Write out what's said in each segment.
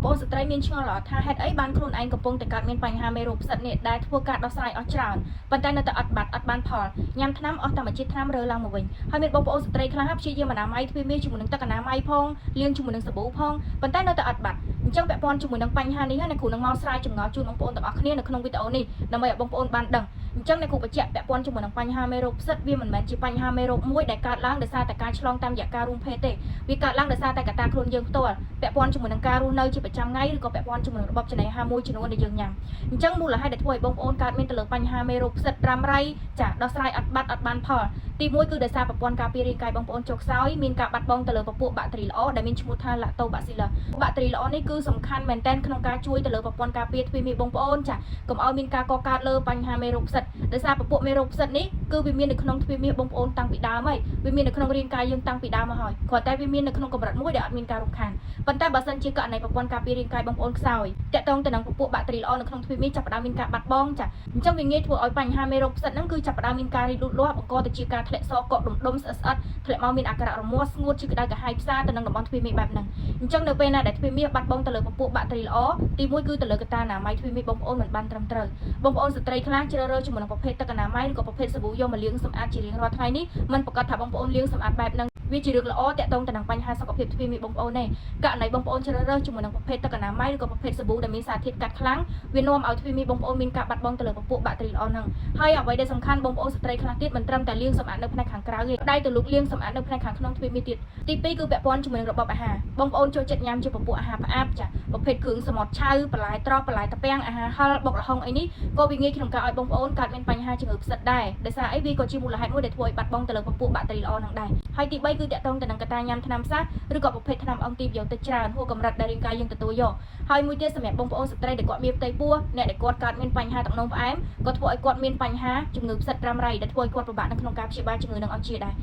បងស្ត្រីមានឆ្ងល់ថាហេតុអីបានខ្លួនឯងកំពុងតែកើតមានបញ្ហាមេរោគផ្សិតនេះដែលធ្វើការដោះស្រាយអស់ច្រើនប៉ុន្តែនៅតែអត់បានផលញ៉ាំថ្នាំអស់តែមួយជាតិថ្នាំរើឡើងមកវិញហើយមានបងប្អូនស្ត្រីខ្លះព្យាយាមអនាម័យទ្វេមាសជាមួយនឹងទឹកអនាម័យផងលាងជាមួយនឹងសាប៊ូផងប៉ុន្តែនៅតែអត់បាត់អញ្ចឹងពាក់ព័ន្ធជាមួយនឹងបញ្ហានេះហើយអ្នកគ្រូនឹងមកស្រាវចម្ងល់ជូនបងប្អូនទាំងអស់គ្នានៅក្នុងវីដេអូនេះដើម្បីឲ្យបងប្អូនបានដឹងអញ្ចឹងអ្នកគ្រូបញ្ជាក់ពាក់ព័ន្ធជាមួយនឹងបញ្ហាមេរោគផ្សិតវាមិនមែនជាបញ្ហាមេរោគមួយដែលកើតឡើងដោយសារតែការឆ្លងតាមរយៈការរួមភេទទេវាកើតឡើងដោយសារតែកត្តាខ្លួនយើងផ្ទាល់ពាក់ព័ន្ធជាមួយនឹងការរស់នៅជាប្រចាំថ្ងៃឬក៏ពាក់ព័ន្ធជាមួយនឹងរបបចំណីអាហារមួយចំនួនដែលយើងញ៉ាំអញ្ចឹងមូលហេតុដែលធ្វើឲ្យបងប្អូនកើតមានទៅលើបញ្ហាមេរោគផ្សិតរ៉ាំរ៉ៃចាដោះស្រាយអត់បានផលទី1គឺដោយសារប្រព័ន្ធការពាររាងកាយបងប្អូនចុះខ្សោយមានការបាត់បង់ទៅលើពពួកបាក់តេរីល្អដែលមានឈ្មោះថា Lactobacillus បាក់តេរីល្អនេះគឺសំខាន់មែនទែនក្នុងការជួយទៅលើប្រព័ន្ធការពារទ្វេមាសបងប្អូនចាកុំឲ្យមានការកកើតលើបញ្ហាមេរោគផ្សិតដោយសារពពួកមេរោគផ្សិតនេះគឺវាមាននៅក្នុងទ្វេមាសបងប្អូនតាំងពីដើមហើយវាមាននៅក្នុងរាងកាយយើងតាំងពីដើមមកហើយគ្រាន់តែវាមាននៅក្នុងកម្រិតមួយដែលអត់មានការរំខានប៉ុន្តែបើសិនជាករណីប្រព័ន្ធការពាររាងកាយបងប្អូនខ្សោយតាក់ទងទៅនឹងពពួកបាក់តេរីល្អនៅក្នុងទ្វេមាសចាប់ផ្ដើមមានការបាត់បង់ចាអញ្ចឹងវាងាយធ្វើឲ្យបញ្ហាមេរោគផ្សិតហ្នឹងគឺចាប់ផ្ដើមមានការរីកលូតលាស់បង្កទៅជាការធ្លាក់សកកដុំស្អិតធ្លាក់មកមានអាការៈរមាស់ស្ងួតជាក្តៅក្រហាយផ្សាទៅនឹងតំបន់ទ្វេមាសបែបហ្នឹងអញ្ចឹងនៅពេលណាដែលទ្វេមាសបាត់បង់ទៅលើពពួកបាក់តេរីល្អទី1គឺទៅលើកត្តាអនាម័យទ្វេមាសបងប្អូនមិនបានត្រឹមត្រូវបងប្អូនស្ត្រីខ្លះជ្រើសរើសជាមួយនឹងប្រភេទទឹកអនាម័យឬក៏ប្រភេទសាប៊ូយកមកលាងសម្អាតជារៀងរាល់ថ្ងៃនេះមិនប្រកាសថាបងប្អូនលាងសម្អាតបែបហ្នឹងវាជារឿងល្អតាក់ទងទៅនឹងបញ្ហាសុខភាពទ្វេមាសបងប្អូនទេករណីបងប្អូនជ្រើសរើសជាមួយនឹងប្រភេទទឹកអនាម័យឬក៏ប្រភេទសាប៊ូដែលមានសារធាតុកាត់ខ្លាំងវានាំឲ្យទ្វេមាសបងប្អូនមានការបាត់បង់ទៅលើពពួកបាក់តេរីល្អហ្នឹងហើយអ្វីដែលសំខាន់បងប្អូនស្ត្រីខ្លះទៀតមិនត្រឹមតែលាងសម្អាតនៅផ្នែកខាងក្រៅទេដៃទៅលុកលាងសម្អាតនៅផ្នែកខាងក្នុងទ្វេមាសទៀតទី2គឺពាក់ព័ន្ធជាមួយនឹងរបបអាហារបងប្អូនចូលចិត្តញ៉ាំជាពពួកអាហារផ្អាប់ចាប្រភេទគ្រឿងសមុទ្រឆៅបន្លែត្រប់បន្លែតាពាំងអាហារហឹលបុកល្ហុងអីនេះក៏វាងាយក្នុងការឲ្យបងប្អូនកើតមានបញ្ហាជំងឺផ្សិតដែរដោយសារអីវាក៏ជាមូលហេតុមួយដែលធ្វើឲ្យបាត់បង់ទៅលើពពួកបាក់តេរីល្អហ្នឹងដែរហើយទី3គឺតាក់ទងទៅនឹងកត្តាញ៉ាំថ្នាំសះឬក៏ប្រភេទថ្នាំអង់ទីប៊ីយោទិកច្រើនហួសកម្រិតដែលរាងកាយយើងទទួលយកហើយមួយទៀតសម្រាប់បងប្អូនស្ត្រីដែលគាត់មានផ្ទៃពោះអ្នកដែលគាត់កើតមានបញ្ហាទឹកនោមផ្អែមក៏ធ្វើឲ្យគាត់មានបញ្ហាជំងឺផ្សិតរ៉ាំរ៉ៃដែលធ្វើឲ្យគាត់ពិបាកនៅក្នុងការព្យាបាលជំងឺនឹងអត់ជាដែរ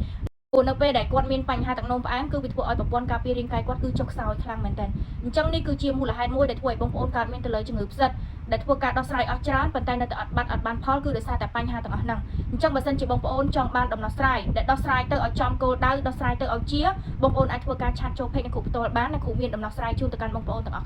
ព្រោះនៅពេលដែលគាត់មានបញ្ហាទឹកនោមផ្អែមគឺវាធ្វើឲ្យប្រព័ន្ធការពាររាងកាយគាត់គឺចុះខ្សោយខ្លាំងមែនទែនអញ្ចឹងនេះគឺជាមូលហេតុមួយដែលធ្វើឲ្យបងប្អូនកើតមានទៅលើជំងឺផ្សិតដែលធ្វើការដោះស្រាយអស់ច្រើនប៉ុន្តែនៅតែអត់បានផលគឺដោយសារតែបញ្ហាទាំងអស់ហ្នឹងអញ្ចឹងបើសិនជាបងប្អូនចង់បានដំណោះស្រាយដែលដោះស្រាយទៅឲ្យចំគោលដៅដោះស្រាយទៅឲ្យជាបងប្អូនអាចធ្វើការឆាតចូលពេកនៃគ្រូផ្ទាល់បានណាគ្រូមានដំណោះស្រាយជូនទៅកាន់បងប្អូនទាំងអស់